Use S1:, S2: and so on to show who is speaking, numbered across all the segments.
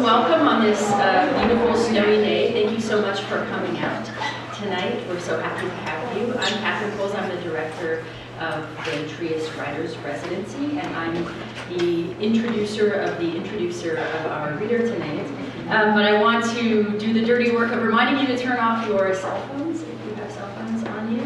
S1: welcome on this beautiful snowy day. Thank you so much for coming out tonight. We're so happy to have you. I'm Catherine Coles. I'm the director of the Trias Writers Residency, and I'm the introducer of our reader tonight. But I want to do the dirty work of reminding you to turn off your cell phones if you have cell phones on you,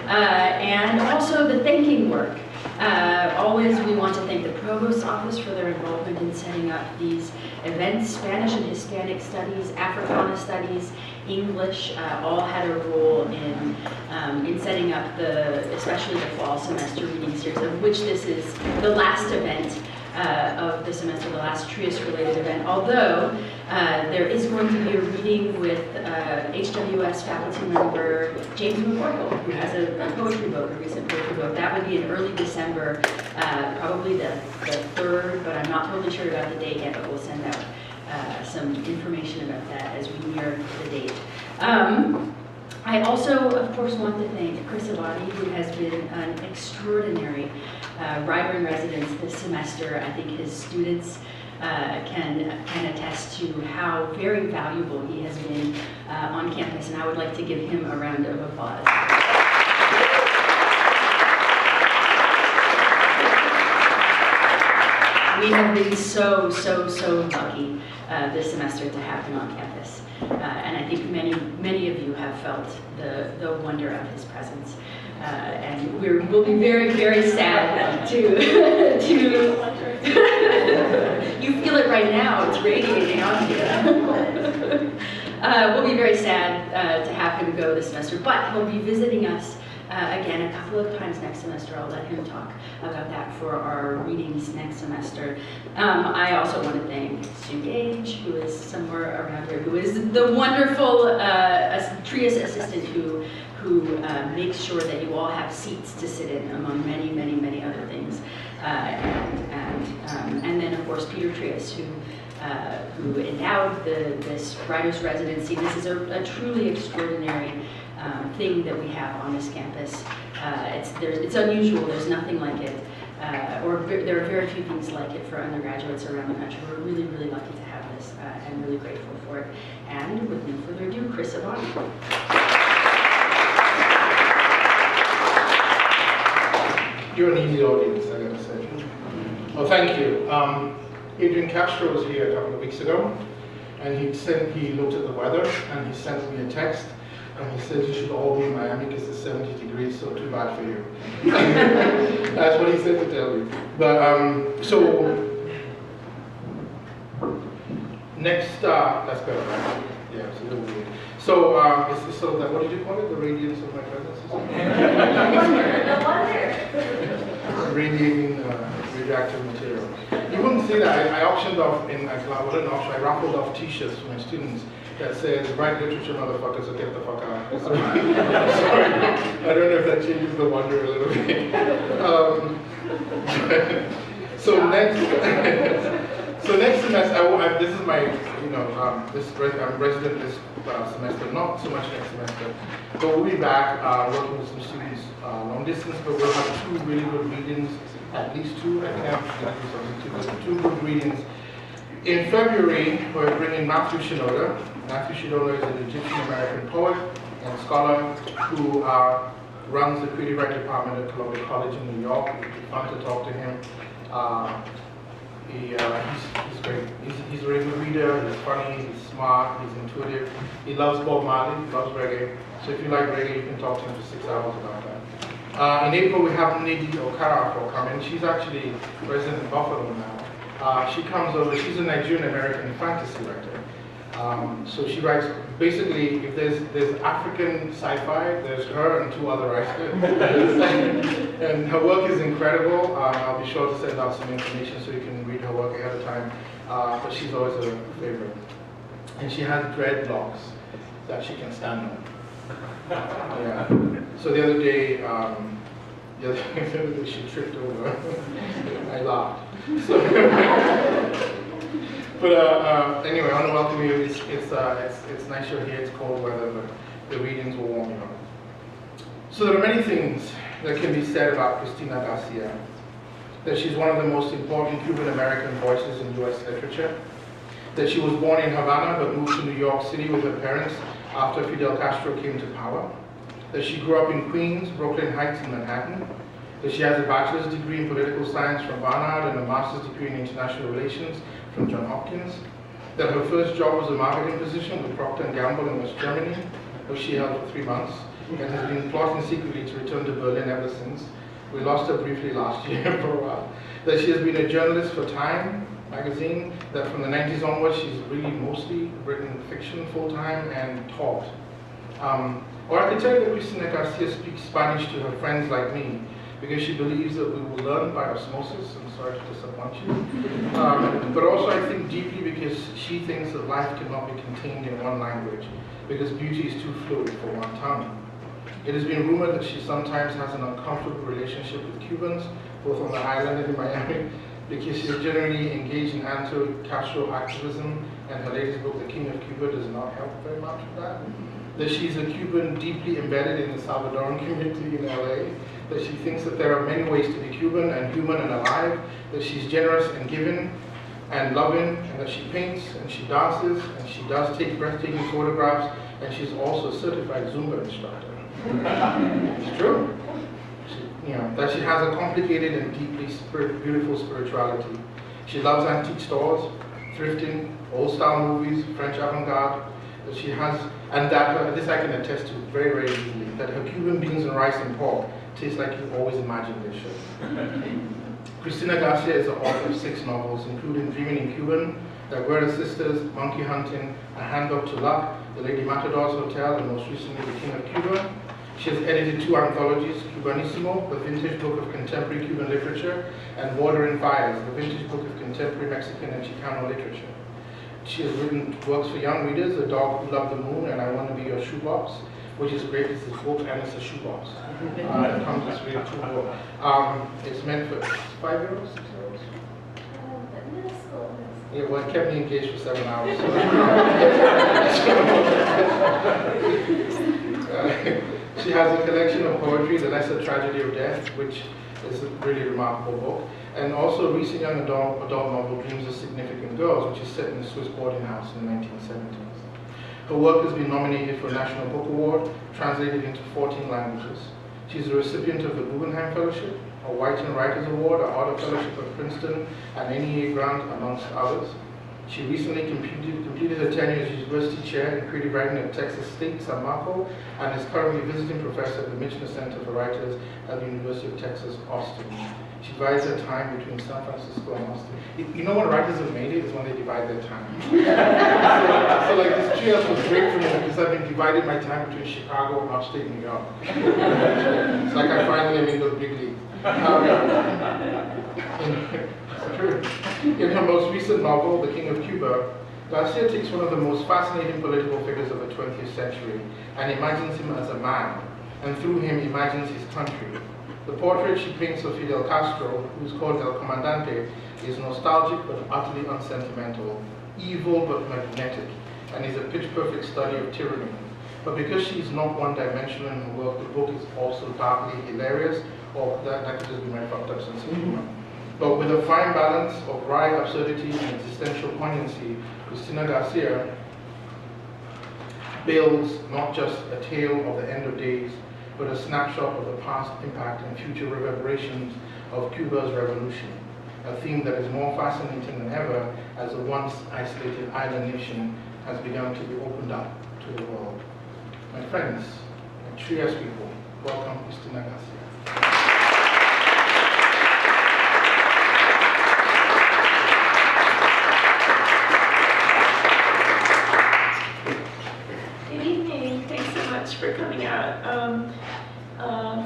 S1: and also the thanking work. Always we want to thank the Provost's Office for their involvement in setting up these events. Spanish and Hispanic Studies, Africana Studies, English all had a role in setting up especially the fall semester reading series, of which this is the last event of the semester, the last Trias-related event. Although there is going to be a reading with HWS faculty member James McCorkle, who has a poetry book, a recent poetry book. That would be in early December, probably the 3rd, but I'm not totally sure about the date yet, but we'll send out some information about that as we near the date. I also, of course, want to thank Chris Abani, who has been an extraordinary writer in residence this semester. I think his students can attest to how very valuable he has been on campus, and I would like to give him a round of applause. We have been so lucky this semester to have him on campus. And I think many of you have felt the wonder of his presence. And we'll be very sad to you feel it right now, it's radiating on you. We'll be very sad to have him go this semester, but he'll be visiting us again a couple of times next semester. I'll let him talk about that for our readings next semester. I also want to thank Sue Gage, who is somewhere around here, who is the wonderful Trias assistant who makes sure that you all have seats to sit in, among many other things. And then of course Peter Trias, who endowed this writer's residency. This is a truly extraordinary thing that we have on this campus. It's unusual, there's nothing like it, or there are very few things like it for undergraduates around the country. We're really lucky to have this and really grateful for it. And with no further ado, Chris Abani.
S2: You're an easy audience, I gotta say. Well, thank you. Adrian Castro was here a couple of weeks ago, and he looked at the weather and he sent me a text. And he said, you should all be in Miami because it's 70 degrees, so too bad for you. That's what he said to tell you. But, so, next, that's better, right? Yeah, it's a little weird. So, it's sort of like, what did you call it? The radiance of my presence?
S3: No wonder.
S2: Radiating radioactive material. You wouldn't see that. I auctioned off, I raffled off t-shirts for my students that says, write literature, motherfuckers, or get the fuck out. Sorry. I don't know if that changes the wonder a little bit. So next semester, this is my, I'm resident this semester, not so much next semester, but we'll be back working with some students long distance, but we'll have 2 really good readings, at least 2, I can't do 2 good readings. In February, we're bringing Matthew Shinoda. Matthew Shinoda is an Egyptian-American poet and scholar who runs the creative writing department at Columbia College in New York. It would be fun to talk to him. He's great. He's a really good reader, he's funny, he's smart, he's intuitive. He loves Bob Marley, he loves reggae. So if you like reggae, you can talk to him for 6 hours about that. In April, we have Nadine Okara coming. She's actually resident in Buffalo now. She comes over, she's a Nigerian-American fantasy writer. So she writes, basically, if there's African sci-fi, there's her and 2 other writers. And her work is incredible. I'll be sure to send out some information so you can read her work ahead of time. But she's always a favorite. And she has dreadlocks that she can stand on. Yeah. So the other day, she tripped over. I laughed. So, but anyway, I want to welcome you. It's nice you're here. It's cold weather, but the readings will warm you up. So there are many things that can be said about Cristina García. That she's one of the most important Cuban-American voices in U.S. literature. that she was born in Havana but moved to New York City with her parents after Fidel Castro came to power, that she grew up in Queens, Brooklyn Heights, and Manhattan, that she has a bachelor's degree in political science from Barnard and a master's degree in international relations from Johns Hopkins, that her first job was a marketing position with Procter & Gamble in West Germany, which she held for 3 months, and has been plotting secretly to return to Berlin ever since. We lost her briefly last year for a while. That she has been a journalist for Time magazine, that from the 90s onwards she's really mostly written fiction full-time and taught. Or I could tell you that Cristina García speaks Spanish to her friends like me, because she believes that we will learn by osmosis. I'm sorry to disappoint you. But also I think deeply because she thinks that life cannot be contained in one language, because beauty is too fluid for one tongue. It has been rumored that she sometimes has an uncomfortable relationship with Cubans, both on the island and in Miami, because she is generally engaged in anti-Castro activism, and her latest book, The King of Cuba, does not help very much with that. That she's a Cuban deeply embedded in the Salvadoran community in LA, that she thinks that there are many ways to be Cuban and human and alive, that she's generous and giving and loving, and that she paints and she dances and she does take breathtaking photographs, and she's also a certified Zumba instructor. It's true. That she has a complicated and deeply beautiful spirituality. She loves antique stores, thrifting, old-style movies, French avant-garde. That she has, and that this I can attest to very, very easily, that her Cuban beans and rice and pork taste like you always imagined they should. Cristina García is the author of 6 novels, including Dreaming in Cuban, The Guerra Sisters, Monkey Hunting, A Handbook to Luck, The Lady Matador's Hotel, and most recently The King of Cuba. She has edited 2 anthologies, Cubanissimo, the vintage book of contemporary Cuban literature, and Water and Fires, the vintage book of contemporary Mexican and Chicano literature. She has written works for young readers, A Dog Who Loved the Moon and I Want to Be Your Shoebox, which is great. It's a book and it's a shoebox. It comes with really cool book. It's meant for 5-year-olds, 6-year-olds?
S3: Middle school.
S2: Yeah, well, it kept me engaged for 7 hours. She has a collection of poetry, The Lesser Tragedy of Death, which is a really remarkable book, and also a recent young adult novel, Dreams of Significant Girls, which is set in a Swiss boarding house in the 1970s. Her work has been nominated for a National Book Award, translated into 14 languages. She's a recipient of the Guggenheim Fellowship, a Whiten Writers Award, a Harder Fellowship at Princeton, an NEA grant, amongst others. She recently completed her tenure as University Chair in Creative Writing at Texas State, San Marco, and is currently visiting professor at the Michener Center for Writers at the University of Texas, Austin. She divides her time between San Francisco and Austin. You know when writers have made it is when they divide their time. so like this Trias was great for me because I've been dividing my time between Chicago and upstate New York. It's like I finally am in the big league. In her most recent novel, The King of Cuba, Garcia takes one of the most fascinating political figures of the 20th century and imagines him as a man, and through him imagines his country. The portrait she paints of Fidel Castro, who is called El Comandante, is nostalgic but utterly unsentimental, evil but magnetic, and is a pitch-perfect study of tyranny. But because she is not one-dimensional in her work, the book is also darkly hilarious, or that could just be my fucked up sense of humor. But with a fine balance of wry absurdity and existential poignancy, Cristina García builds not just a tale of the end of days, but a snapshot of the past impact and future reverberations of Cuba's revolution, a theme that is more fascinating than ever as the once isolated island nation has begun to be opened up to the world. My friends, my Trias people, welcome Cristina García.
S4: For coming out,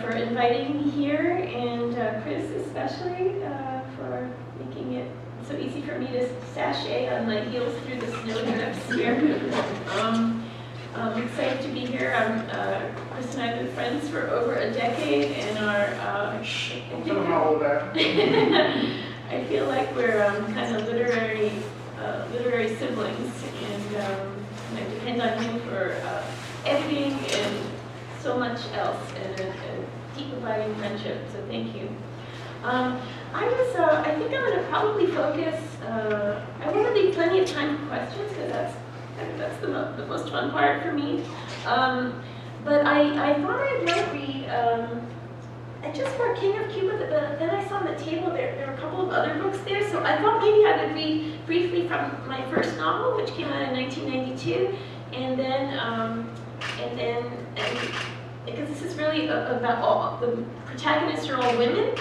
S4: for inviting me here, and Chris especially for making it so easy for me to sashay on my heels through the snowdrifts here. I'm excited to be here. Chris and I have been friends for over a decade, and
S2: Don't tell them how old I am.
S4: I feel like we're kind of literary siblings, and I depend on him for editing and so much else, and a deep abiding friendship, so thank you. I think I'm going to probably focus, I want to leave plenty of time for questions because that's the most fun part for me. But I thought I might read, I just bought King of Cuba, but then I saw on the table there were a couple of other books there, so I thought maybe I would read briefly from my first novel, which came out in 1992, and because this is really about all, the protagonists are all women,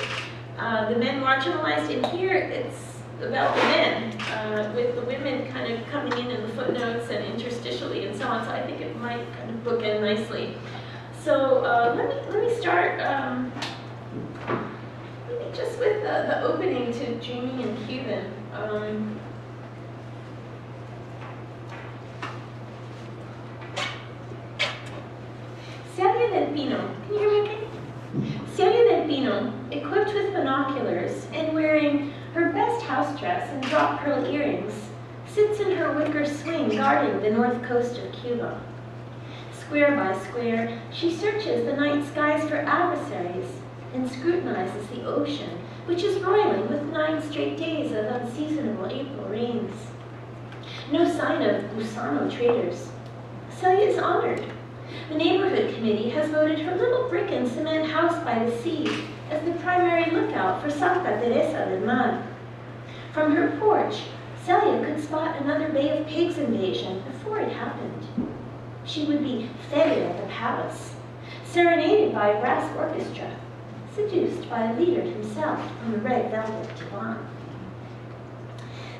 S4: the men marginalized, and here it's about the men, with the women kind of coming in the footnotes and interstitially and so on, so I think it might kind of bookend nicely. So let me start maybe just with the opening to Dreaming in Cuban. Celia del Pino, can you hear me okay? Celia del Pino, equipped with binoculars and wearing her best house dress and drop pearl earrings, sits in her wicker swing guarding the north coast of Cuba. Square by square, she searches the night skies for adversaries and scrutinizes the ocean, which is roiling with 9 straight days of unseasonable April rains. No sign of Gusano traders. Celia is honored. The neighborhood committee has voted her little brick and cement house by the sea as the primary lookout for Santa Teresa del Mar. From her porch, Celia could spot another Bay of Pigs invasion before it happened. She would be feted at the palace, serenaded by a brass orchestra, seduced by a leader himself on a red velvet divan.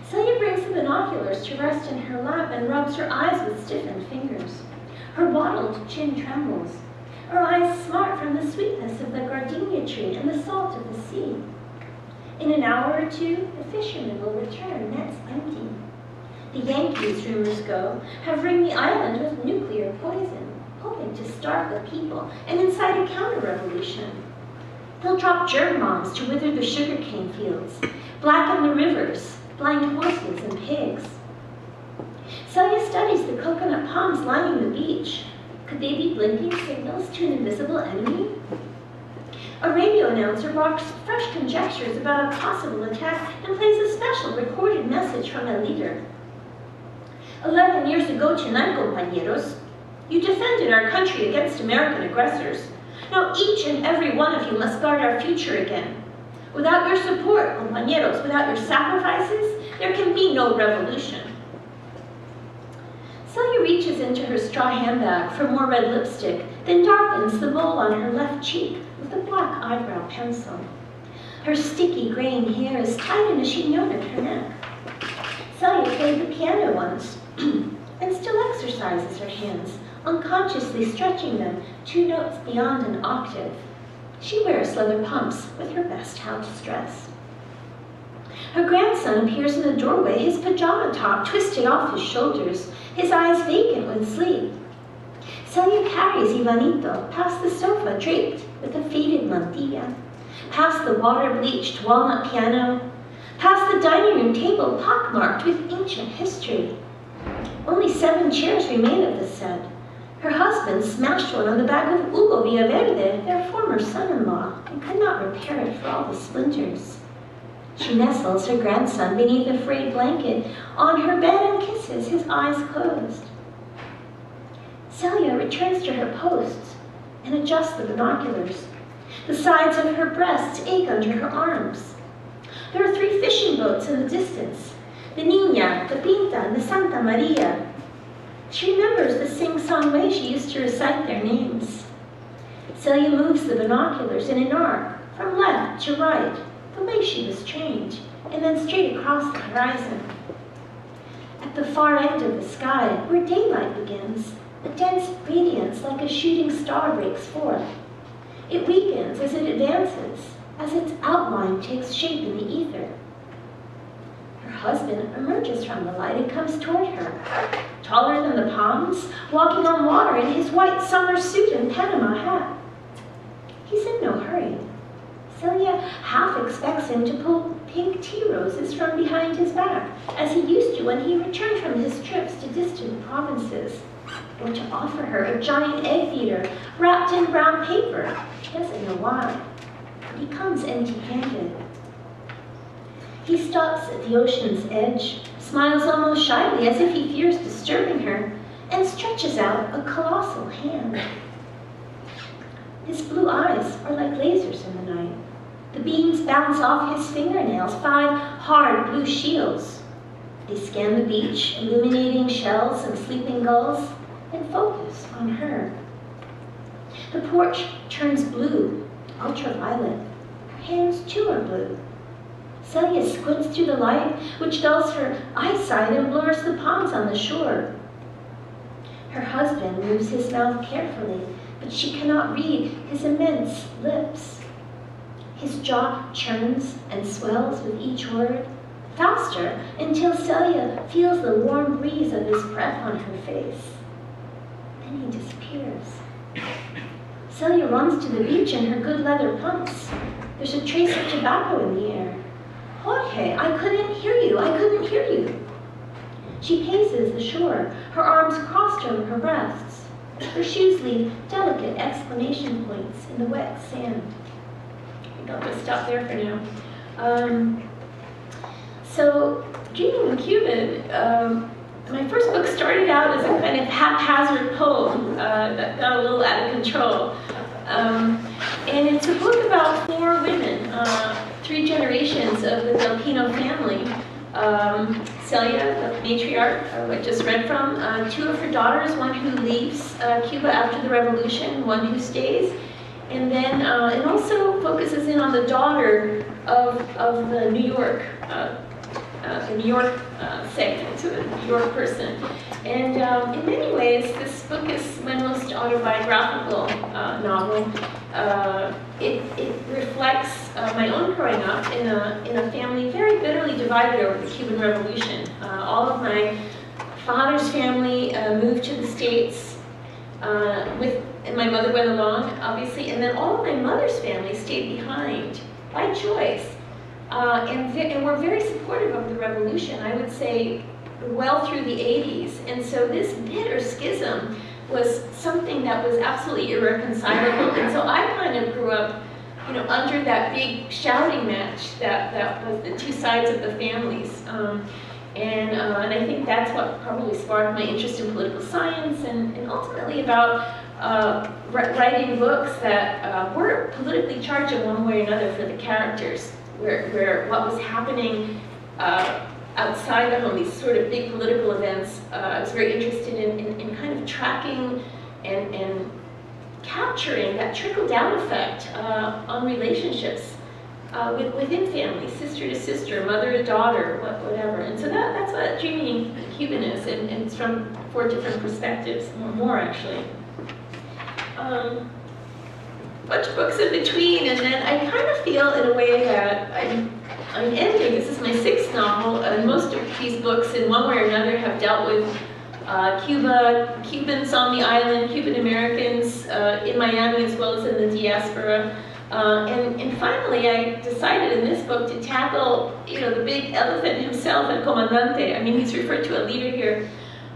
S4: Celia brings the binoculars to rest in her lap and rubs her eyes with stiffened fingers. Her wattled chin trembles. Her eyes smart from the sweetness of the gardenia tree and the salt of the sea. In an hour or two, the fishermen will return, nets empty. The Yankees, rumors go, have ringed the island with nuclear poison, hoping to starve the people and incite a counter-revolution. They'll drop germ bombs to wither the sugarcane fields, blacken the rivers, blind horses and pigs. Celia studies the coconut palms lining the beach. Could they be blinking signals to an invisible enemy? A radio announcer rocks fresh conjectures about a possible attack and plays a special recorded message from a leader. 11 years ago tonight, compañeros, you defended our country against American aggressors. Now each and every one of you must guard our future again. Without your support, compañeros, without your sacrifices, there can be no revolution. Celia reaches into her straw handbag for more red lipstick, then darkens the mole on her left cheek with a black eyebrow pencil. Her sticky graying hair is tied in a chignon at her neck. Celia played the piano once, and still exercises her hands, unconsciously stretching them 2 notes beyond an octave. She wears leather pumps with her best house dress. Her grandson appears in the doorway, his pajama top twisted off his shoulders, his eyes vacant with sleep. Celia carries Ivanito past the sofa draped with a faded mantilla, past the water-bleached walnut piano, past the dining room table pockmarked with ancient history. Only 7 chairs remain of the set. Her husband smashed one on the back of Hugo Villaverde, their former son-in-law, and could not repair it for all the splinters. She nestles her grandson beneath a frayed blanket on her bed and kisses, his eyes closed. Celia returns to her posts and adjusts the binoculars. The sides of her breasts ache under her arms. There are 3 fishing boats in the distance, the Niña, the Pinta, and the Santa Maria. She remembers the sing-song way she used to recite their names. Celia moves the binoculars in an arc, from left to right, the way she was trained, and then straight across the horizon. At the far end of the sky, where daylight begins, a dense radiance like a shooting star breaks forth. It weakens as it advances, as its outline takes shape in the ether. Her husband emerges from the light and comes toward her, taller than the palms, walking on water in his white summer suit and Panama hat. He's in no hurry. Celia half expects him to pull pink tea roses from behind his back, as he used to when he returned from his trips to distant provinces, or to offer her a giant egg beater wrapped in brown paper. She doesn't know why. But he comes empty-handed. He stops at the ocean's edge, smiles almost shyly as if he fears disturbing her, and stretches out a colossal hand. His blue eyes are like lasers in the night. The beams bounce off his fingernails, 5 hard blue shields. They scan the beach, illuminating shells and sleeping gulls, and focus on her. The porch turns blue, ultraviolet. Her hands too are blue. Celia squints through the light, which dulls her eyesight and blurs the palms on the shore. Her husband moves his mouth carefully, but she cannot read his immense lips. His jaw churns and swells with each word, faster until Celia feels the warm breeze of his breath on her face. Then he disappears. Celia runs to the beach in her good leather pumps. There's a trace of tobacco in the air. Jorge, I couldn't hear you. I couldn't hear you. She paces the shore, her arms crossed over her breasts. Her shoes leave delicate exclamation points in the wet sand. I think I'll just stop there for now. So, Dreaming in Cuban, my first book started out as a kind of haphazard poem that got a little out of control. And it's a book about 4 women, 3 generations of the Del Pino family. Celia, the matriarch, I just read from, 2 of her daughters, one who leaves Cuba after the revolution, one who stays. And then it also focuses in on the daughter of the New York segment, to the New York person. And in many ways, this book is my most autobiographical novel. It reflects my own growing up in a family very bitterly divided over the Cuban Revolution. All of my father's family moved to the States, and my mother went along, obviously, and then all of my mother's family stayed behind by choice. And were very supportive of the revolution, I would say, well through the 80s. And so this bitter schism was something that was absolutely irreconcilable. And so I kind of grew up, under that big shouting match that was the 2 sides of the families. And I think that's what probably sparked my interest in political science and ultimately about writing books that were politically charged in one way or another for the characters. Where what was happening outside the home, these sort of big political events, I was very interested in kind of tracking and capturing that trickle-down effect on relationships within families, sister to sister, mother to daughter, whatever. And so that's what Dreaming in Cuban is, and it's from 4 different perspectives, or more actually. Bunch of books in between, and then I kind of feel in a way that I'm ending. This is my 6th novel, and most of these books in one way or another have dealt with Cuba, Cubans on the island, Cuban Americans in Miami as well as in the diaspora. And finally I decided in this book to tackle, the big elephant himself, El Comandante. I mean, he's referred to a leader here.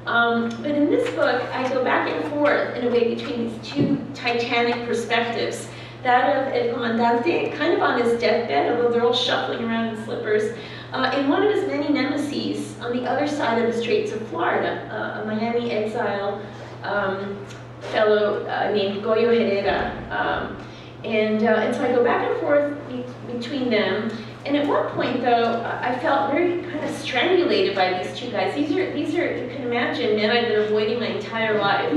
S4: But in this book, I go back and forth in a way between these 2 titanic perspectives. That of El Comandante, kind of on his deathbed, although they're all shuffling around in slippers, and one of his many nemesis on the other side of the Straits of Florida, a Miami exile fellow named Goyo Herrera. And so I go back and forth between them. And at one point, though, I felt very kind of strangulated by these 2 guys. These are, you can imagine, men I've been avoiding my entire life.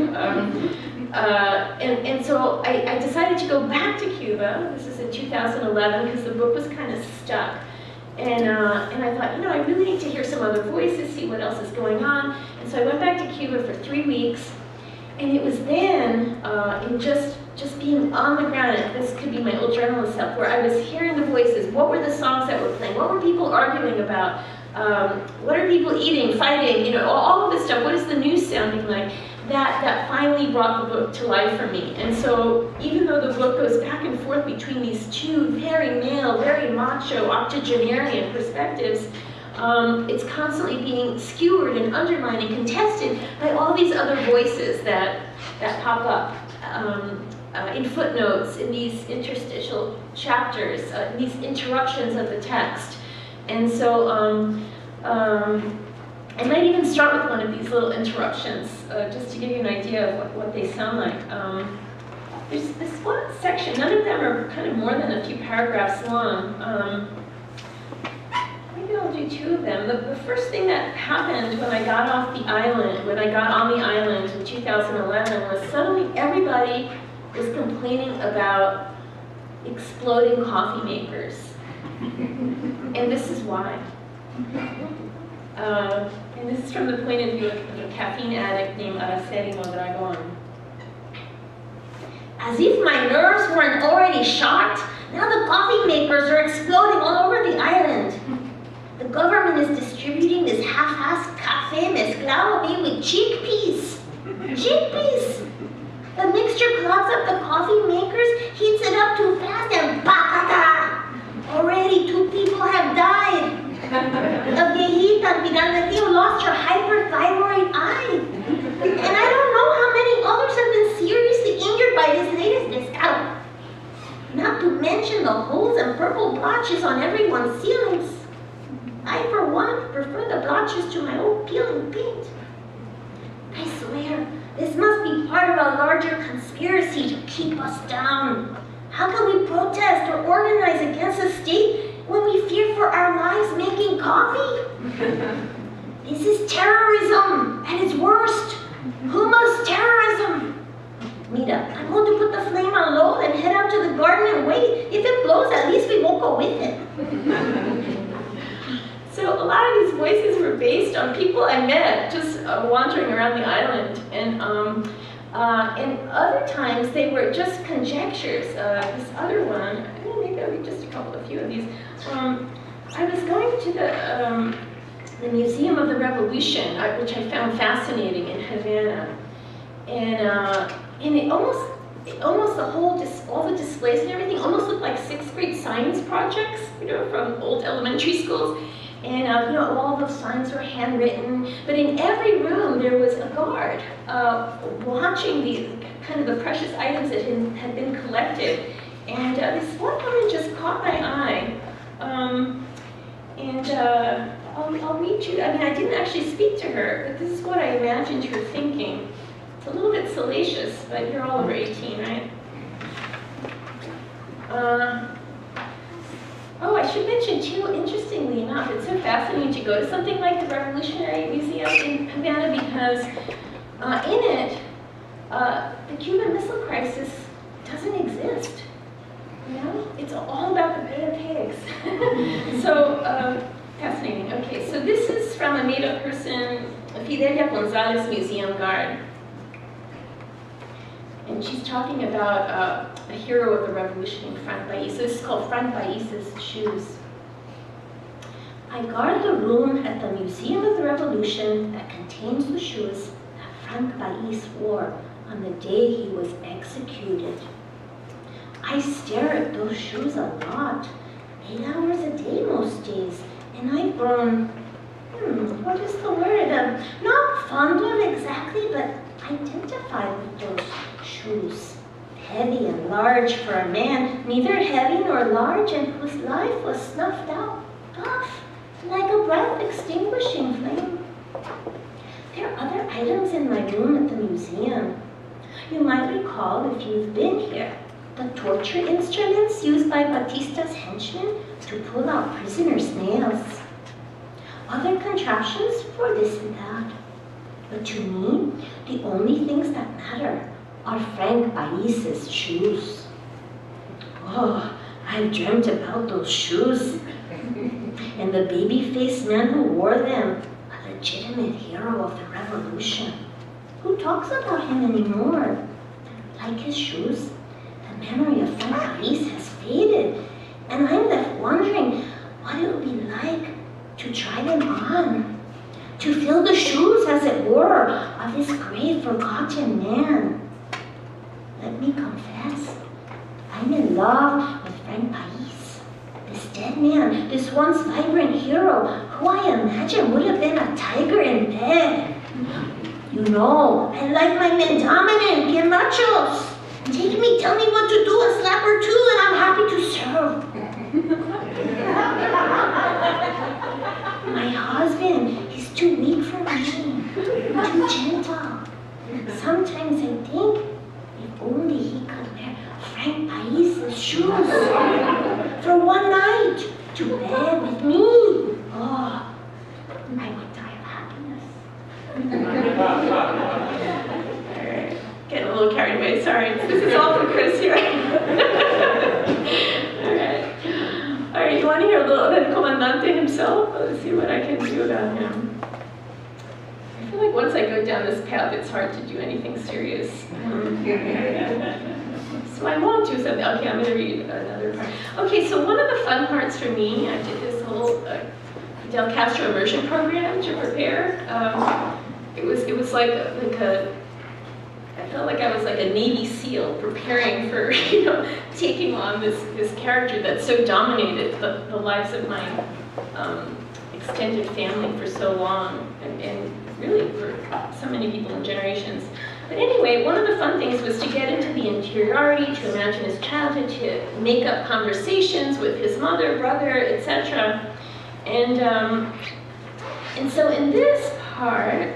S4: And so I decided to go back to Cuba. This is in 2011 because the book was kind of stuck. And I thought, I really need to hear some other voices, see what else is going on. And so I went back to Cuba for 3 weeks. And it was then, in just being on the ground, and this could be my old journalist self, where I was hearing the voices. What were the songs that were playing? What were people arguing about? What are people eating, fighting? All of this stuff. What is the news sounding like? That finally brought the book to life for me. And so even though the book goes back and forth between these 2 very male, very macho, octogenarian perspectives, it's constantly being skewered and undermined and contested by all these other voices that pop up in footnotes, in these interstitial chapters, in these interruptions of the text. And so I might even start with one of these little interruptions, just to give you an idea of what they sound like. There's this one section, none of them are kind of more than a few paragraphs long. Maybe I'll do two of them. The first thing that happened when I got on the island in 2011 was suddenly everybody was complaining about exploding coffee makers. And this is why. And this is from the point of view of a caffeine addict named Araceli Mondragon. As if my nerves weren't already shot, now the coffee makers are exploding all over the island. The government is distributing this half-assed café mezclado made with chickpeas. Chickpeas! The mixture clogs up the coffee makers, heats it up too fast, and ¡pacata! Already 2 people have died. A viejita Miranda Theo lost her hyperthyroid eye. And I don't know how many others have been seriously injured by this latest mezcal. Not to mention the holes and purple blotches on everyone's ceilings. I, for one, prefer the blotches to my old peeling paint. I swear, this must be part of a larger conspiracy to keep us down. How can we protest or organize against the state when we fear for our lives making coffee? This is terrorism at its worst. Humus terrorism. Mira, I'm going to put the flame on low and head out to the garden and wait. If it blows, at least we won't go with it. So a lot of these voices were based on people I met just wandering around the island. And other times they were just conjectures. This other one, maybe I'll read just a few of these. I was going to the Museum of the Revolution, which I found fascinating in Havana. And it almost all the displays and everything almost looked like 6th grade science projects, from old elementary schools. And all those signs were handwritten. But in every room there was a guard watching these the precious items that had been collected. And this one woman just caught my eye. I'll read you. I didn't actually speak to her, but this is what I imagined her thinking. It's a little bit salacious, but you're all over 18, right? Oh, I should mention too, interestingly enough, it's so fascinating to go to something like the Revolutionary Museum in Havana because in it, the Cuban Missile Crisis doesn't exist. It's all about the Bay of Pigs. So, fascinating. Okay, so this is from a made-up person, Fidelia Gonzalez Museum Guard. And she's talking about a hero of the revolution, Frank Baiz. So this is called Frank Baiz's shoes. I guard the room at the Museum of the Revolution that contains the shoes that Frank Baiz wore on the day he was executed. I stare at those shoes a lot, 8 hours a day most days, and I've grown, what is the word? Not fond of exactly, but identified with those shoes. Heavy and large for a man, neither heavy nor large, and whose life was snuffed out, off, like a bright extinguishing flame. There are other items in my room at the museum. You might recall, if you've been here, the torture instruments used by Batista's henchmen to pull out prisoners' nails. Other contraptions for this and that. But to me, the only things that matter are Frank Baiz's shoes. Oh, I've dreamt about those shoes. And the baby-faced man who wore them, a legitimate hero of the revolution. Who talks about him anymore? Like his shoes, the memory of Frank Baiz has faded, and I'm left wondering what it would be like to try them on, to fill the shoes, as it were, of this great forgotten man. Let me confess, I'm in love with Frank Baiz, this dead man, this once vibrant hero, who I imagine would have been a tiger in bed. I like my men dominant, bien machos. Take me, tell me what to do, a slap or two, and I'm happy to serve.
S3: too gentle. Sometimes I think if only he could wear Frank Pais's shoes for one night to bed with me. Oh, I would die of happiness.
S4: All right, getting a little carried away, sorry. This is all for Chris here. All right, you want to hear a little bit of Comandante himself? Let's see what I can do about him. I feel like once I go down this path, it's hard to do anything serious. So I won't do something. Okay, I'm going to read another part. Okay, so one of the fun parts for me, I did this whole Del Castro immersion program to prepare. It was like a I felt like I was like a Navy SEAL preparing for, taking on this character that so dominated the lives of my extended family for so long, and really for so many people and generations. But anyway, one of the fun things was to get into the interiority, to imagine his childhood, to make up conversations with his mother, brother, etc. And so in this part,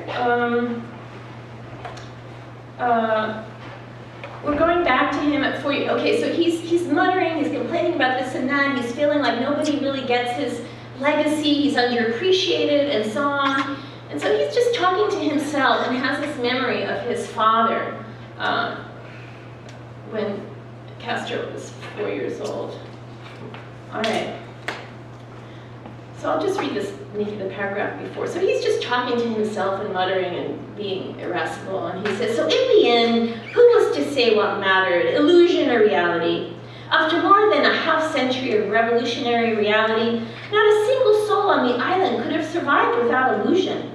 S4: we're going back to him at 40. Okay, so he's muttering, he's complaining about this and that, he's feeling like nobody really gets his legacy, he's underappreciated, and so on. And so he's just talking to himself and has this memory of his father when Castro was 4 years old. All right. So I'll just read this, maybe the paragraph before. So he's just talking to himself and muttering and being irascible. And he says, so in the end, who was to say what mattered, illusion or reality? After more than a half-century of revolutionary reality, not a single soul on the island could have survived without illusion.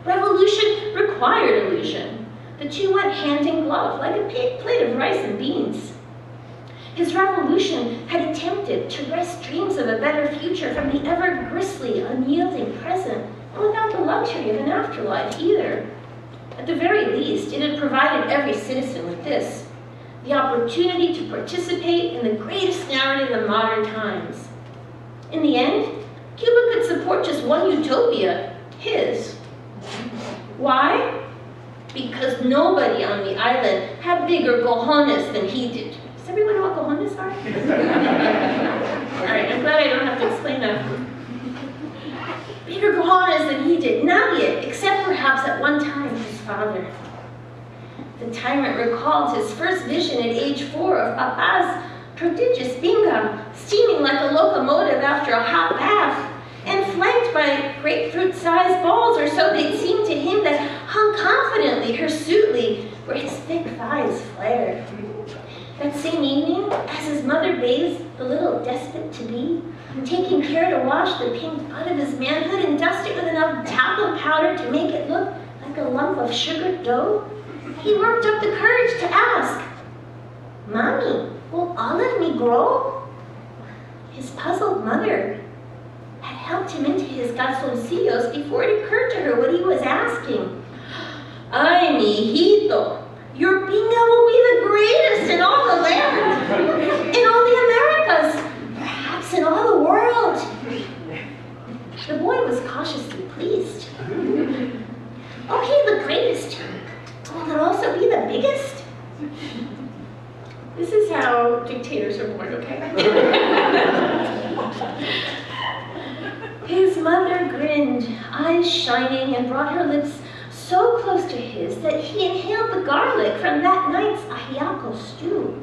S4: Revolution required illusion. The two went hand in glove, like a plate of rice and beans. His revolution had attempted to wrest dreams of a better future from the ever-gristly, unyielding present, and without the luxury of an afterlife either. At the very least, it had provided every citizen with this, the opportunity to participate in the greatest narrative of modern times. In the end, Cuba could support just one utopia, his. Why? Because nobody on the island had bigger cojones than he did. Does everyone know what cojones are? All right, I'm glad I don't have to explain that. Bigger cojones than he did. Nadie, except perhaps at one time his father. The tyrant recalled his first vision at age 4 of Papa's prodigious binga, steaming like a locomotive after a hot bath, and flanked by grapefruit-sized balls, or so they'd seemed to him, that hung confidently, hirsutely, where his thick thighs flared. That same evening, as his mother bathed the little despot-to-be, taking care to wash the pink bud of his manhood and dust it with enough talcum powder to make it look like a lump of sugared dough, he worked up the courage to ask, "Mommy, will all of me grow?" His puzzled mother had helped him into his calzoncillos before it occurred to her what he was asking. "Ay, mijito, your binga will be the greatest in all the land, in all the Americas, perhaps in all the world." The boy was cautiously pleased. "Okay, the greatest. Will it also be the biggest?" This is how dictators are born, okay? His mother grinned, eyes shining, and brought her lips so close to his that he inhaled the garlic from that night's ajiaco stew.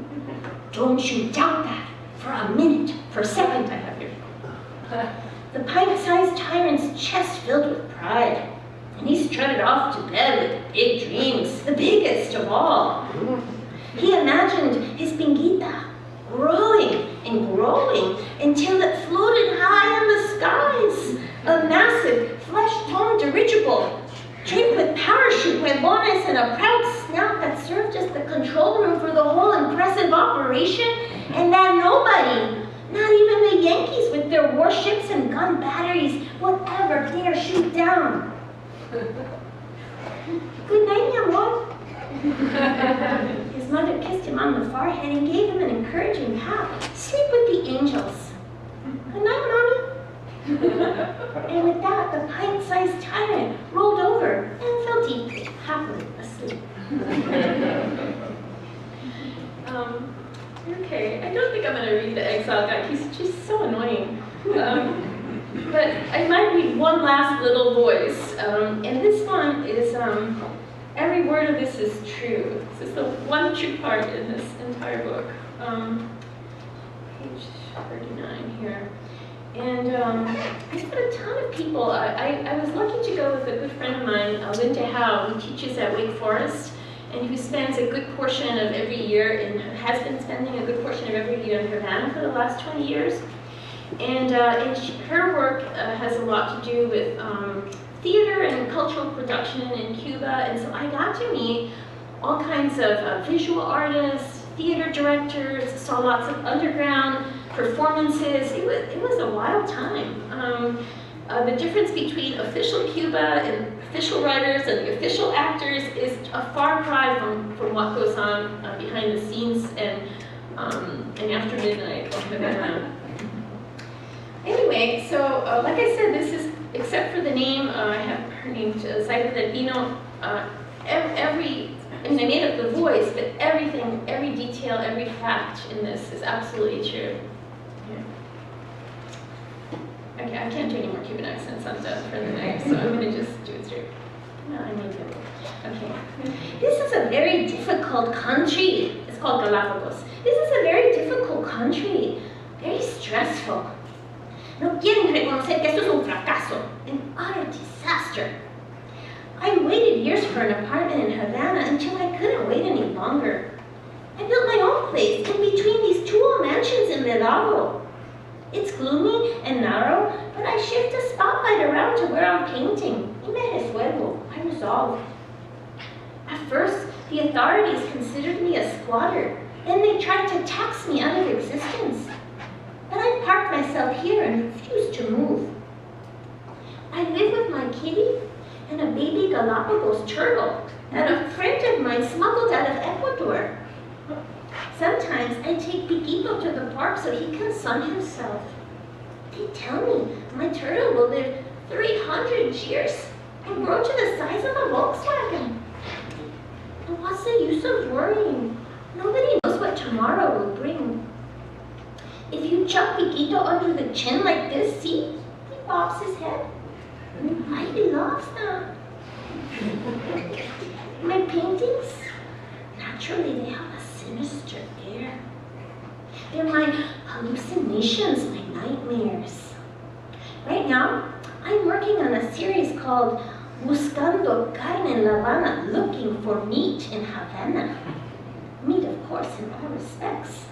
S4: "Don't you doubt that for a minute, for a second," I have here. The pint-sized tyrant's chest filled with pride, and he strutted off to bed with big dreams, the biggest of all. He imagined his binguita growing and growing until it floated high in the skies, a massive flesh-toned dirigible, draped with parachute huevones and a proud snout that served as the control room for the whole impressive operation, and that nobody, not even the Yankees with their warships and gun batteries, would ever dare shoot down. "Good night, mi amor." His mother kissed him on the forehead and gave him an encouraging pat. "Sleep with the angels." "Good night, Mommy." And with that, the pint-sized tyrant rolled over and fell
S3: so deeply, happily asleep.
S4: Okay, I don't think I'm going to read the Exile Guide. She's so annoying. But I might read one last little voice. And this one is, every word of this is true. This is the one true part in this entire book. Page 39 here. And I've got a ton of people. I was lucky to go with a good friend of mine, Linda Howe, who teaches at Wake Forest, and who spends a good portion of every year, has been spending a good portion of every year in Havana for the last 20 years. And her work has a lot to do with theater and cultural production in Cuba. And so I got to meet all kinds of visual artists, theater directors, saw lots of underground performances. It was a wild time. The difference between official Cuba and official writers and the official actors is a far cry from what goes on behind the scenes and after midnight on Havana. Anyway, so like I said, this is, except for the name, I have her name, Zaida del Pino. I made up the voice, but everything, every detail, every fact in this is absolutely true. Yeah. Okay, I can't do any more Cuban accents. I'm done for the night, so I'm going to just do it straight. No, I need to. Okay.
S3: This is a very difficult country. It's called Galapagos. This is a very difficult country. Very stressful. No quieren reconocer que esto es un fracaso, an utter disaster. I waited years for an apartment in Havana until I couldn't wait any longer. I built my own place in between these two old mansions in Vedado. It's gloomy and narrow, but I shift a spotlight around to where I'm painting. Y me resuelvo. I resolve. At first, the authorities considered me a squatter. Then they tried to tax me out of existence. But I parked myself here and refused to move. I live with my kitty and a baby Galapagos turtle that a friend of mine smuggled out of Ecuador. Sometimes I take Piquito to the park so he can sun himself. They tell me my turtle will live 300 years and grow to the size of a Volkswagen. But what's the use of worrying? Nobody knows what tomorrow will bring. If you chuck Piquito under the chin like this, see? He bobs his head. He loves them. My paintings, naturally they have a sinister air. They're my hallucinations, my nightmares. Right now, I'm working on a series called Buscando Carne en La Habana, looking for meat in Havana. Meat, of course, in all respects.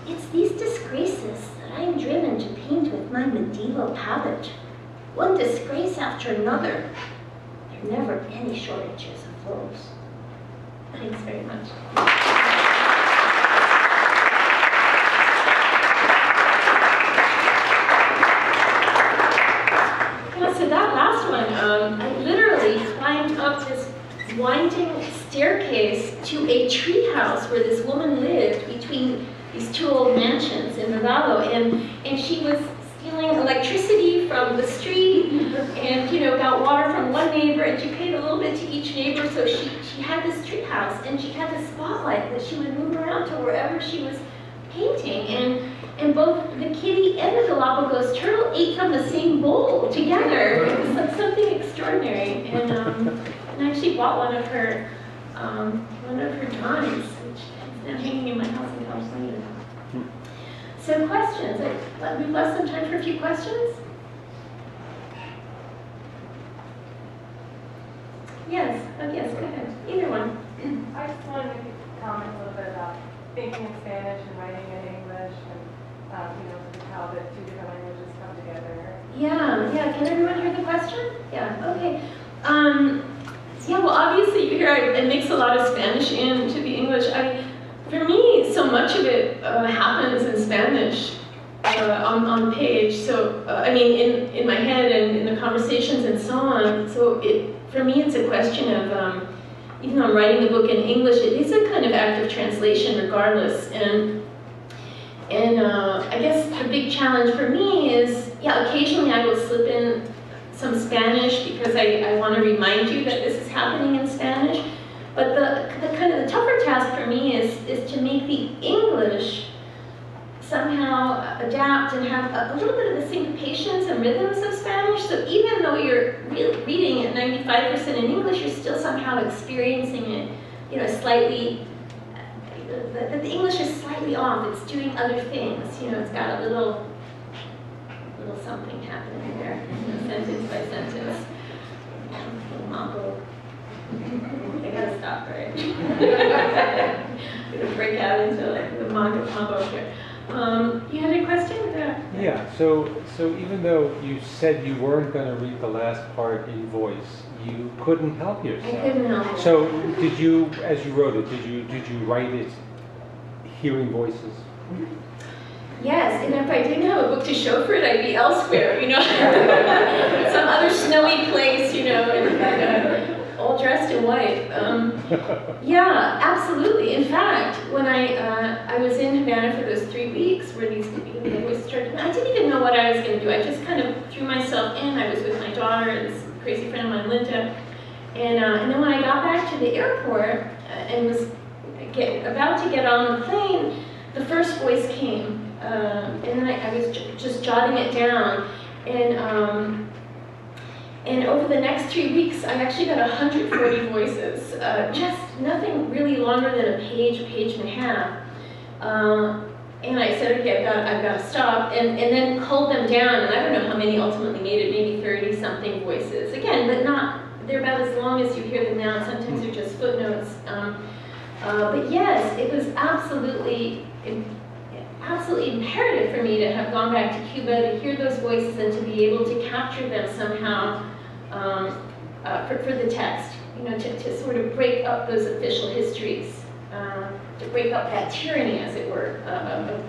S3: It's these disgraces that I am driven to paint with my medieval palette. One disgrace after another. There are never any shortages of those. Thanks very much. Yeah, so that last one, I literally climbed up this winding staircase to a treehouse where this woman lived between these two old mansions in Vedado, and she was stealing electricity from the street, and got water from one neighbor, and she paid a little bit to each neighbor. So she had this tree house, and she had this spotlight that she would move around to wherever she was painting, and both the kitty and the Galapagos turtle ate from the same bowl together. It was like something extraordinary, and I actually bought one of her drawings, which is now hanging in my house in California. So questions? We've left some time for a few questions. Yes. Oh, yes. Go ahead. Either one.
S5: I just wanted to comment a little bit about thinking in Spanish and writing in English, and how the two different languages come together.
S4: Yeah. Can everyone hear the question? Yeah. Okay. Yeah. Well, obviously, you hear I mix a lot of Spanish into the English. For me, so much of it happens in Spanish on page. So in my head and in the conversations and so on. So for me, it's a question of even though I'm writing the book in English, it is a kind of act of translation, regardless. And I guess the big challenge for me is, occasionally I will slip in some Spanish because I want to remind you that this is happening in Spanish. But the kind of the tougher task for me is to make the English somehow adapt and have a little bit of the syncopations and rhythms of Spanish. So even though you're reading at 95% in English, you're still somehow experiencing it, you know, slightly, the English is slightly off. It's doing other things. You know, it's got a little something happening there, you know, sentence by sentence. Little mambo. I gotta stop, right? I'm gonna break out into like the mambo here. You had a question?
S6: Yeah, so even though you said you weren't going to read the last part in voice, you couldn't help yourself.
S4: I couldn't help it.
S6: So did you, as you wrote it, did you write it hearing voices?
S4: Yes, and if I didn't have a book to show for it, I'd be elsewhere, you know, some other snowy place, you know, and all dressed in white. Yeah, absolutely. In fact, when I was in Havana for those 3 weeks where these voices started, I didn't even know what I was going to do. I just kind of threw myself in. I was with my daughter and this crazy friend of mine, Linda. And then when I got back to the airport and was about to get on the plane, the first voice came. And then I was just jotting it down. And over the next 3 weeks, I actually got 140 voices. Just nothing really longer than a page and a half. And I said, okay, I've got to stop, and then culled them down. And I don't know how many ultimately made it, maybe 30-something voices. Again, but they're about as long as you hear them now. Sometimes they're just footnotes. But yes, it was absolutely imperative for me to have gone back to Cuba, to hear those voices and to be able to capture them somehow for the text, you know, to sort of break up those official histories, to break up that tyranny, as it were,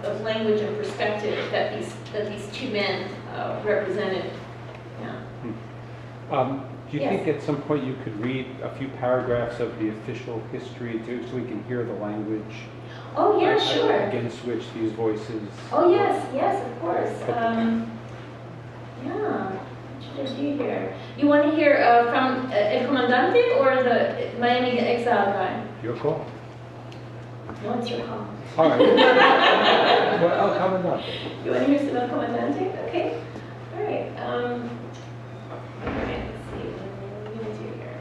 S4: of language and perspective that these two men represented. Yeah.
S6: Do you think at some point you could read a few paragraphs of the official history too, so we can hear the language?
S4: Oh yeah, sure.
S6: Against which these voices.
S4: Oh yes, of course. Yeah. What should I do here? You want to hear from El Comandante or the Miami Exile guy?
S6: Your call.
S4: What's your call?
S6: All right. Well, El Comandante.
S4: You want to hear some El Comandante? Okay. All right. All right. Let's see. What are we going to do here?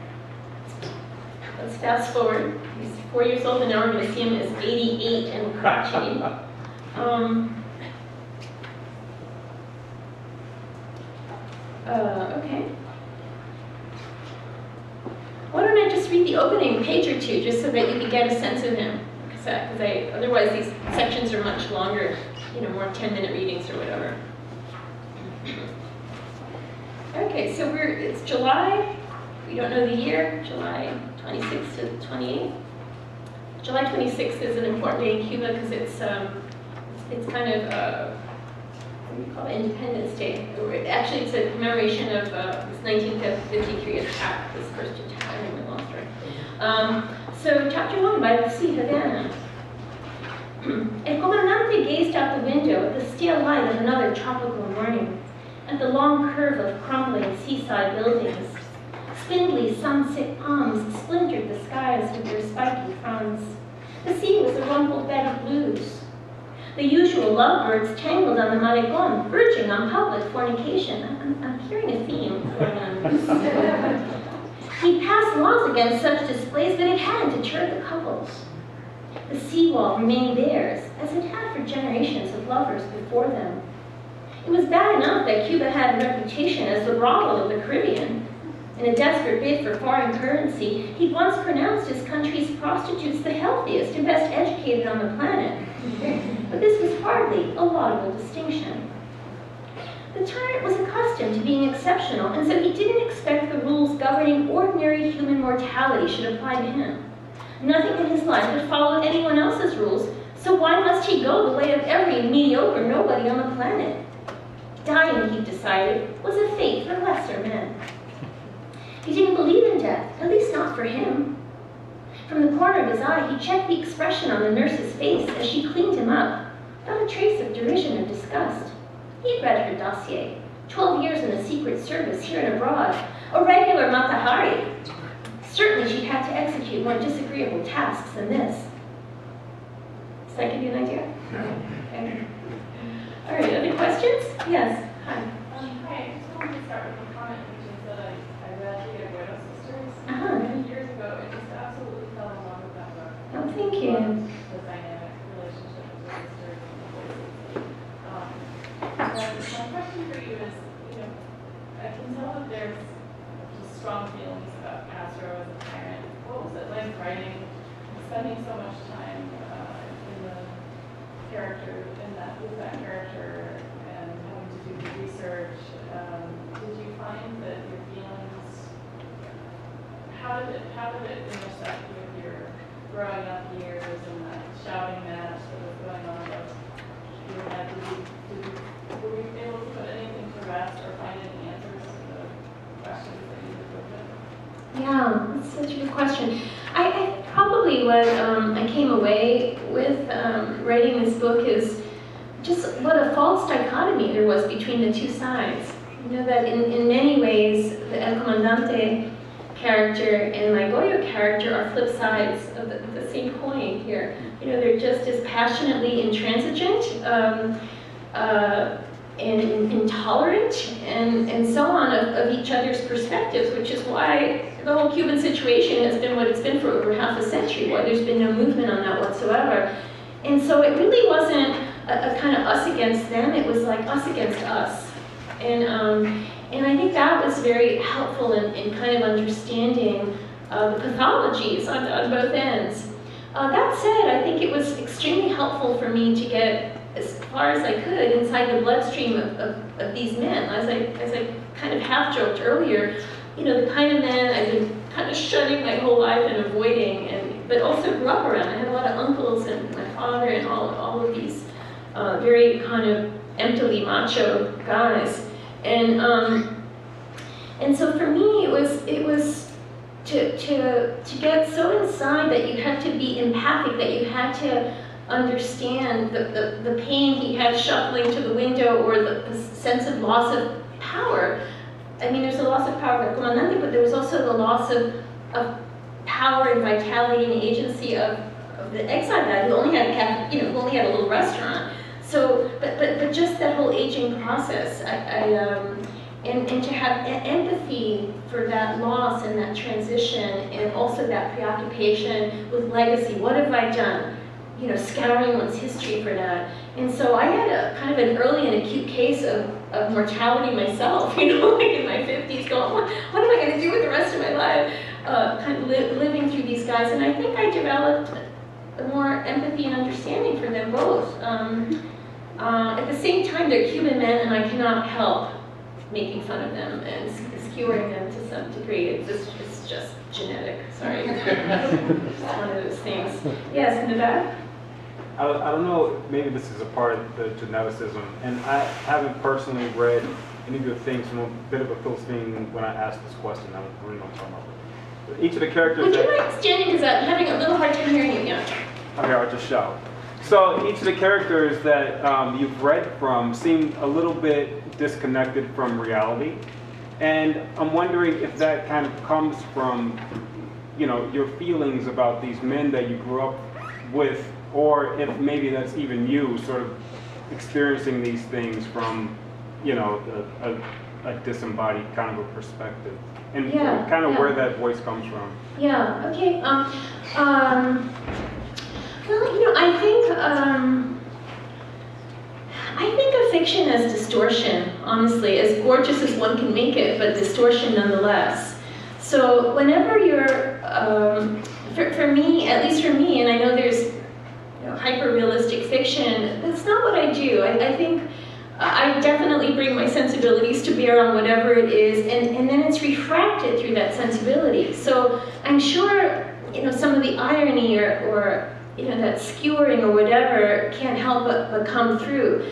S4: Let's fast forward. He's 4 years old, and now we're going to see him as 88 and crotchety. Okay. Why don't I just read the opening page or two, just so that you can get a sense of him? Because otherwise these sections are much longer, you know, more 10-minute readings or whatever. Okay, so it's July. We don't know the year. July 26th to 28th. July 26th is an important day in Cuba because it's kind of what do you call it? Independence Day. Actually, it's a commemoration of this 1953 attack, this first attack. I think we lost right. So, chapter 1 by Lucy Havana. El Comandante gazed out the window at the stale light of another tropical morning, at the long curve of crumbling seaside buildings. Spindly sunset palms splintered the skies with their spiky fronds. The sea was a rumpled bed of blues. The usual lovebirds tangled on the malecon, verging on public fornication. I'm hearing a theme going on. He passed laws against such displays, but it hadn't deterred the couples. The seawall remained theirs, as it had for generations of lovers before them. It was bad enough that Cuba had a reputation as the brothel of the Caribbean. In a desperate bid for foreign currency, he'd once pronounced his country's prostitutes the healthiest and best educated on the planet. But this was hardly a laudable distinction. The tyrant was accustomed to being exceptional, and so he didn't expect the rules governing ordinary human mortality should apply to him. Nothing in his life had followed anyone else's rules, so why must he go the way of every mediocre nobody on the planet? Dying, he decided, was a fate for lesser men. He didn't believe in death, at least not for him. From the corner of his eye, he checked the expression on the nurse's face as she cleaned him up, not a trace of derision or disgust. He'd read her dossier.
S3: 12 years in the Secret Service here and abroad, a regular Matahari. Certainly she'd have to execute more disagreeable tasks than this. Does that give you an idea? Okay. All right, other questions? Yes. Hi.
S5: Hi, I just wanted to start with a comment, which is that I read the Abuelo Sisters
S3: Uh-huh.
S5: years ago. I just absolutely fell in love with that book.
S3: Oh, thank you.
S5: The dynamic relationship with the sisters and the voices. And my question for you is, I can tell that there's just strong feelings about Castro as a parent. What was it like writing, spending so much time in the character, with that character, and having to do the research? Did you find that your feelings, how did it intersect with your growing up years and that shouting match that was going on? Were you able to put anything to rest or find any answers to the questions that you were put?
S3: Yeah, that's such a good question. I probably what I came away with writing this book is just what a false dichotomy there was between the two sides. You know, that in many ways, the El Comandante character and my Goyo character are flip sides of the same coin here. You know, they're just as passionately intransigent and intolerant and so on of each other's perspectives, which is why the whole Cuban situation has been what it's been for over half a century, why there's been no movement on that whatsoever. And so it really wasn't a kind of us against them, it was like us against us. And I think that was very helpful in kind of understanding the pathologies on both ends. That said, I think it was extremely helpful for me to get as far as I could inside the bloodstream of these men. As I kind of half joked earlier, you know, the kind of men I've been kind of shunning my whole life and avoiding, but also grew up around. I had a lot of uncles and my father and all of these very kind of emptily macho guys. And so for me, it was to get so inside that you had to be empathic, that you had to understand the pain he had shuffling to the window, or the sense of loss of power. I mean, there's a loss of power of Comandante, but there was also the loss of power and vitality and agency of the exile guy who only had a cafe, who only had a little restaurant. So, but just that whole aging process, and to have empathy for that loss and that transition, and also that preoccupation with legacy. What have I done? You know, scouring one's history for that. And so I had a kind of an early and acute case of mortality myself, like in my 50s, going, what am I going to do with the rest of my life? Kind of living through these guys. And I think I developed more empathy and understanding for them both. At the same time, they're Cuban men, and I cannot help making fun of them and skewering them to some degree. It's just genetic, sorry. It's one of those things. Yes, in the back?
S7: I don't know, maybe this is a part of the geneticism, and I haven't personally read any of your things. I'm a bit of a Philistine when I ask this question. I really don't talk about it. Each of the characters.
S3: Would you mind standing, because I'm having a little hard time hearing you? Yeah.
S7: Okay, I'll just shout. So each of the characters that you've read from seem a little bit disconnected from reality, and I'm wondering if that kind of comes from, your feelings about these men that you grew up with, or if maybe that's even you sort of experiencing these things from, a disembodied kind of a perspective, and where that voice comes from.
S3: Yeah. Okay. Well, I think of fiction as distortion, honestly, as gorgeous as one can make it, but distortion nonetheless. So whenever you're, for me, at least for me, and I know there's hyper-realistic fiction, that's not what I do. I think I definitely bring my sensibilities to bear on whatever it is, and then it's refracted through that sensibility. So I'm sure, some of the irony or that skewering or whatever can't help but come through.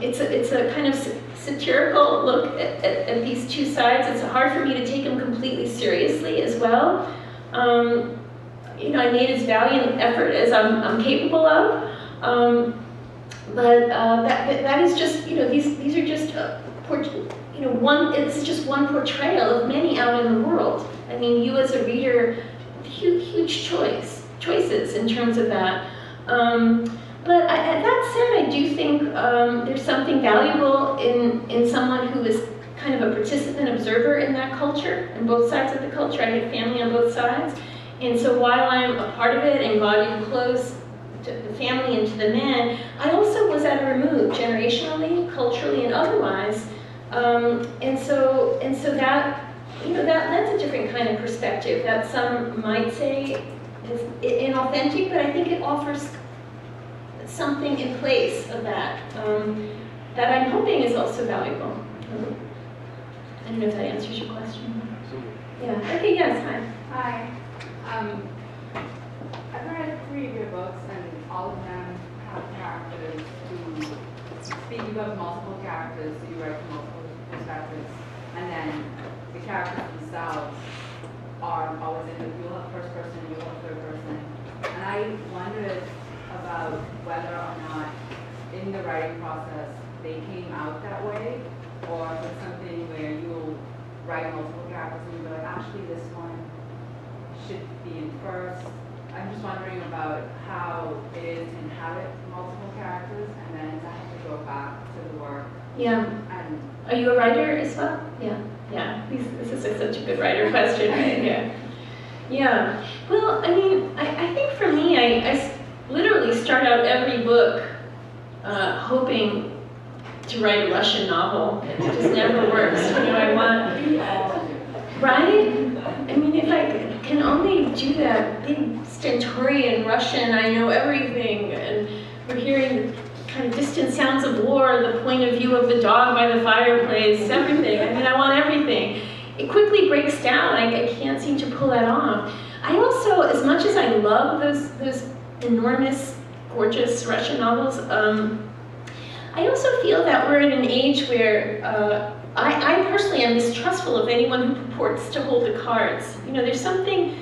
S3: It's a kind of satirical look at these two sides. It's hard for me to take them completely seriously as well. I made as valiant effort as I'm capable of. But that is just, these are just
S4: it's just one portrayal of many out in the world. I mean, you as a reader, huge choices in terms of that. But that said, I do think there's something valuable in someone who is kind of a participant observer in that culture, on both sides of the culture. I had family on both sides. And so while I'm a part of it and got in close to the family and to the men, I also was at a remove, generationally, culturally, and otherwise. And so that, that lends a different kind of perspective that some might say is inauthentic, but I think it offers something in place of that, that I'm hoping is also valuable. I don't know if that answers your question. Yeah, okay, yes, hi.
S8: Hi. I've read 3 of your books, and all of them have characters who speak about multiple characters, so you write from multiple perspectives, and then the characters themselves are always you'll have first person, you'll have third person. And I wondered about whether or not in the writing process they came out that way, or if it's something where you'll write multiple characters and you'll be like, actually this one should be in first. I'm just wondering about how it is to inhabit multiple characters and then to have to go back to the work.
S4: Yeah.
S8: And
S4: are you a writer as well? Yeah. Yeah. This is such a good writer question, right? Yeah. Yeah. Well, I mean, I think for me, I literally start out every book hoping to write a Russian novel. It just never works. I want, right? I mean, if I can only do that big stentorian Russian, I know everything, and we're hearing kind of distant sounds of war, the point of view of the dog by the fireplace, everything. I mean, I want everything. It quickly breaks down. I can't seem to pull that off. I also, as much as I love those enormous, gorgeous Russian novels, I also feel that we're in an age where I personally am mistrustful of anyone who purports to hold the cards. There's something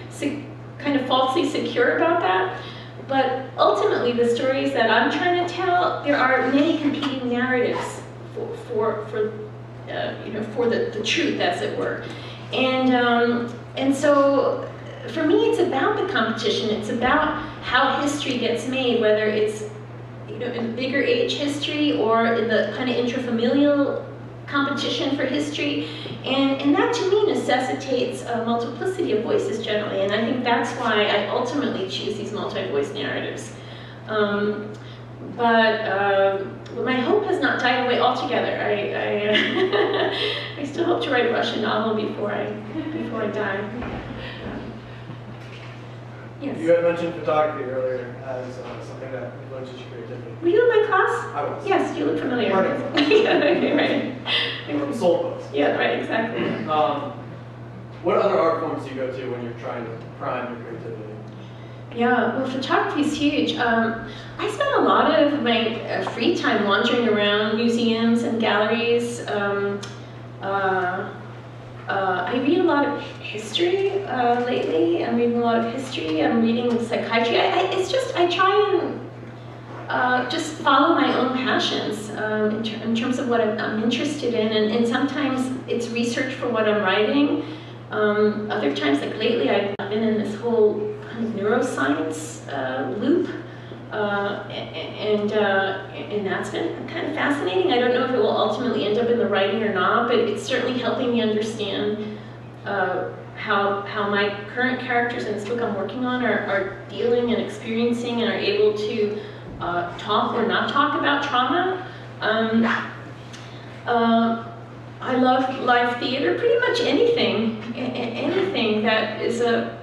S4: kind of falsely secure about that. But ultimately, the stories that I'm trying to tell, there are many competing narratives for the truth, as it were. And so, for me, it's about the competition. It's about how history gets made, whether it's in bigger age history or in the kind of intrafamilial competition for history. And that, to me, necessitates a multiplicity of voices generally. And I think that's why I ultimately choose these multi-voice narratives. But my hope has not died away altogether. I still hope to write a Russian novel before I die. Yes.
S9: You had mentioned photography earlier as something that influences your creativity.
S4: Were you in my class?
S9: I was.
S4: Yes, you look familiar.
S9: Learning.
S4: Yeah, okay, right.
S9: Soul books.
S4: Yeah, right, exactly.
S9: What other art forms do you go to when you're trying to prime your creativity?
S4: Yeah, well, photography is huge. I spend a lot of my free time wandering around museums and galleries. I read a lot of history lately. I'm reading a lot of history. I'm reading psychiatry. I try and just follow my own passions in terms of what I'm interested in. And sometimes it's research for what I'm writing. Other times, like lately, I've been in this whole kind of neuroscience loop. And that's been kind of fascinating. I don't know if it will ultimately end up in the writing or not, but it's certainly helping me understand how my current characters in this book I'm working on are dealing and experiencing and are able to talk or not talk about trauma. I love live theater, pretty much anything that is a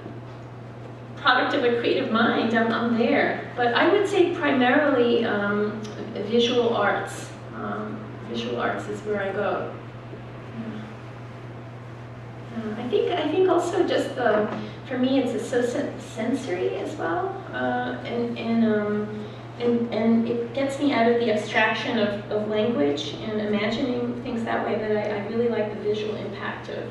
S4: product of a creative mind, I'm there. But I would say primarily visual arts. Visual arts is where I go. I think also just for me it's so sensory as well, and it gets me out of the abstraction of language and imagining things that way. That I really like the visual impact of.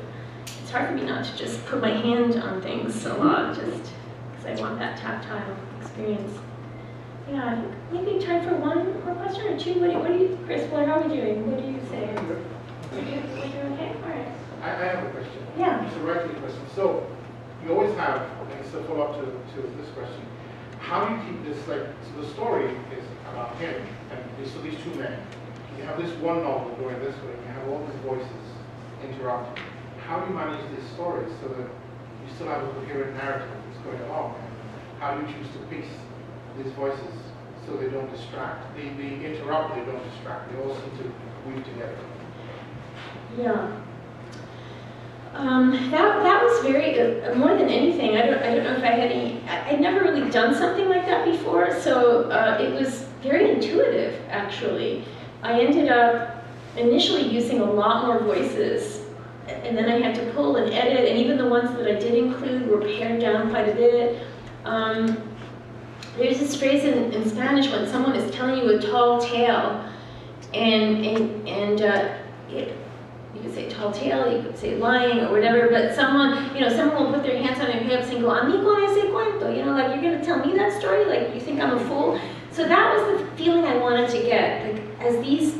S4: It's hard for me not to just put my hand on things a lot, just. I want that tactile experience. Yeah, I think maybe time for one more question or two. What do you, Chris? How are we doing? What do you say?
S2: directly the question. So you always have, and it's a follow-up to this question, how do you keep this, like, so the story is about him, and so these two men. You have this one novel going this way, and you have all these voices interrupting. How do you manage these stories so that you still have a coherent narrative that's going along? And how do you choose to piece these voices so they don't distract? They interrupt, they don't distract. They all seem to weave together.
S1: Yeah. That was very, more than anything, I don't know if I had any, I'd never really done something like that before, so it was very intuitive, actually. I ended up initially using a lot more voices, and then I had to pull and edit, and even the ones that I did include were pared down quite a bit. There's this phrase in Spanish when someone is telling you a tall tale, and you could say tall tale, you could say lying or whatever, but someone will put their hands on their hips and go, "A mí con ese cuento," like, you're gonna tell me that story? Like, you think I'm a fool? So that was the feeling I wanted to get. Like, as these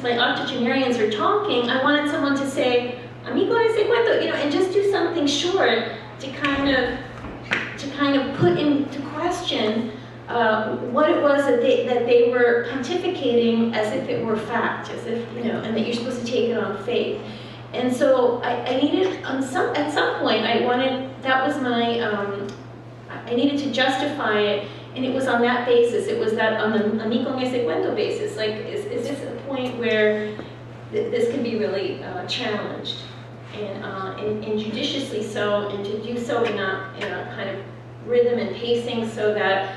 S1: my octogenarians are talking, I wanted someone to say, "A mí con ese cuento," and just do something short to kind of put into question what it was that they were pontificating as if it were fact, as if, and that you're supposed to take it on faith. And so I needed, at some point, I needed to justify it, and it was on that basis. It was that on the "a mí con ese cuento" basis. Like, is this a point where this can be really challenged, and judiciously so, and to do so in a kind of rhythm and pacing, so that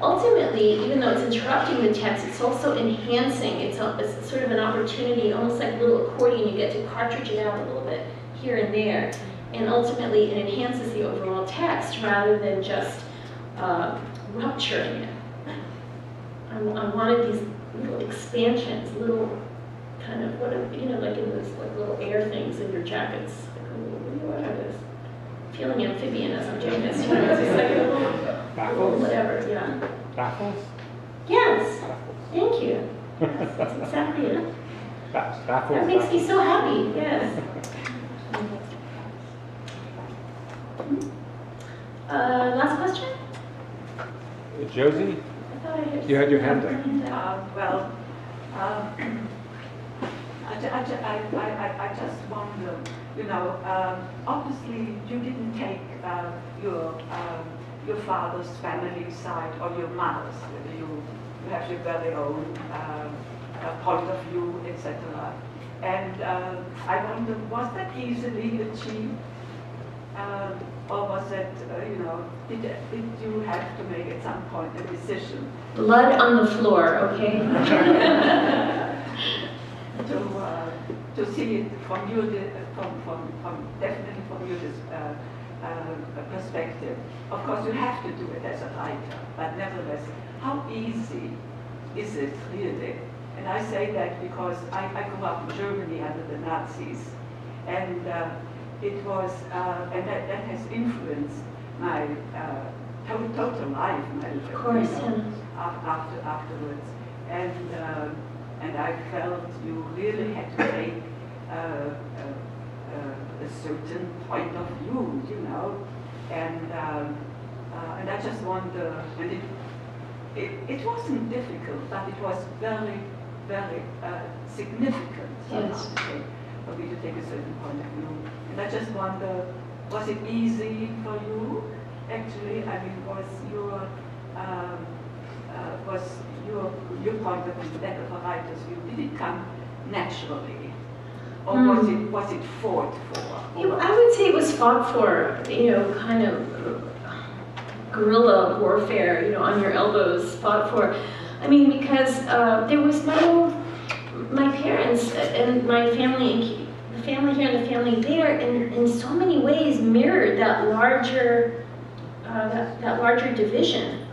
S1: ultimately, even though it's interrupting the text, it's also enhancing. It's sort of an opportunity, almost like a little accordion. You get to cartridge it out a little bit here and there, and ultimately it enhances the overall text rather than just rupturing it. I wanted these little expansions, little kind of, like in those like little air things in your jackets. What are those? Feeling amphibian as I'm doing this. It's just like a little whatever, yeah.
S6: Baffles?
S1: Yes. Thank you. That's exactly it.
S6: Baffles.
S1: That makes me so happy. Yes. Last question?
S6: Josie?
S1: I thought I had.
S6: You had your hand up.
S10: I just wonder, obviously you didn't take your father's family side or your mother's. You have your very own point of view, etc. And I wonder, was that easily achieved? Or was it, did you have to make at some point a decision?
S1: Blood on the floor, okay?
S10: To see it from your, definitely from your perspective. Of course, you have to do it as a writer, but nevertheless, how easy is it really? And I say that because I grew up in Germany under the Nazis, and it was, and that has influenced my total life,
S1: Of course,
S10: afterwards. And I felt you really had to take a certain point of view, and I just wonder, and it wasn't difficult, but it was very, very significant
S1: Yes.
S10: for me to take a certain point of view. And I just wonder, was it easy for you? Actually, I mean, was your point of view, that of a writer's view, did it come naturally, or was it fought for?
S1: I would say it was fought for, kind of guerrilla warfare, on your elbows, fought for. I mean, because there was my parents and my family, the family here and the family there, in so many ways mirrored that larger division.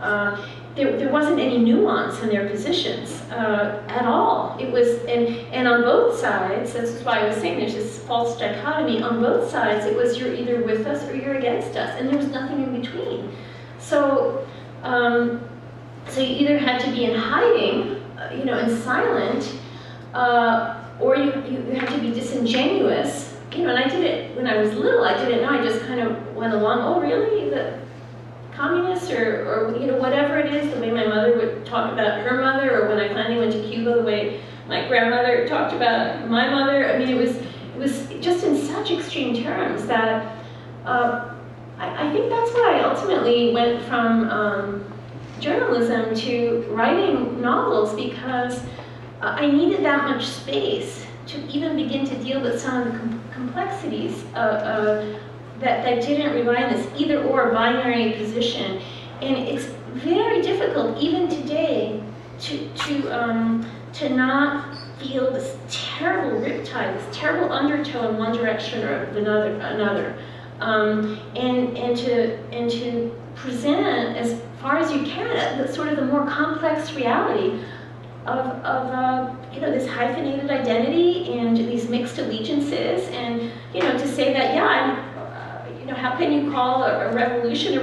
S1: There wasn't any nuance in their positions at all. It was, and on both sides, that's why I was saying there's this false dichotomy. On both sides, it was you're either with us or you're against us, and there was nothing in between. So, so you either had to be in hiding, and silent, or you had to be disingenuous you know, and I did it when I was little. I didn't know. I just kind of went along. Oh, really? The communists, or you know, whatever it is. The way my mother would talk about her mother, or when I finally went to Cuba, the way my grandmother talked about my mother. I mean, it was just in such extreme terms that I think that's why I ultimately went from journalism to writing novels, because I needed that much space to even begin to deal with some of the complexities that didn't rely on this either-or binary position. And it's very difficult, even today, to not feel this terrible riptide, this terrible undertow in one direction or another. And to present as far as you can the sort of the more complex reality of you know, this hyphenated identity and these mixed allegiances, and you know, to say that, yeah, I'm you know, how can you call a revolution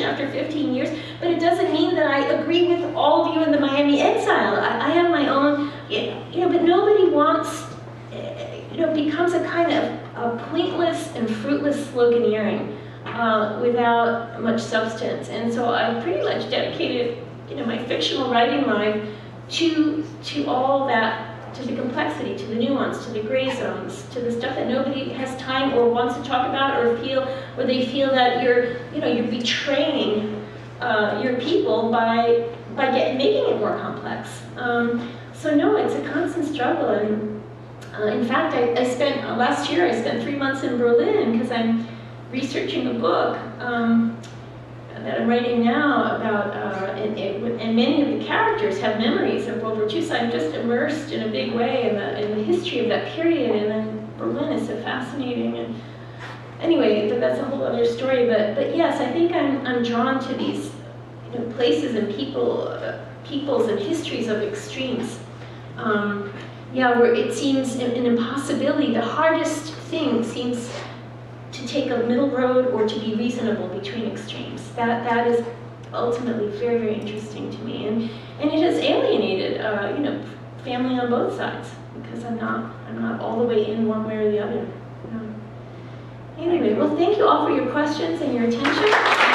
S1: after 15 years? But it doesn't mean that I agree with all of you in the Miami exile. I have my own, you know, but nobody wants, you know, becomes a kind of a pointless and fruitless sloganeering without much substance. And so I pretty much dedicated, you know, my fictional writing life to all that, to the complexity, to the nuance, to the gray zones, to the stuff that nobody has time or wants to talk about, or they feel that you're betraying your people by making it more complex. So no, it's a constant struggle. And in fact, last year I spent 3 months in Berlin because I'm researching a book that I'm writing now about, and many of the characters have memories of World War II, so I'm just immersed in a big way in the history of that period, and then Berlin is so fascinating. And anyway, but that's a whole other story. But yes, I think I'm drawn to these, you know, places and peoples and histories of extremes. Yeah, where it seems an impossibility. The hardest thing seems to take a middle road or to be reasonable between extremes. That is ultimately very, very interesting to me, and it has alienated, you know, family on both sides, because I'm not all the way in one way or the other. Anyway, well, thank you all for your questions and your attention.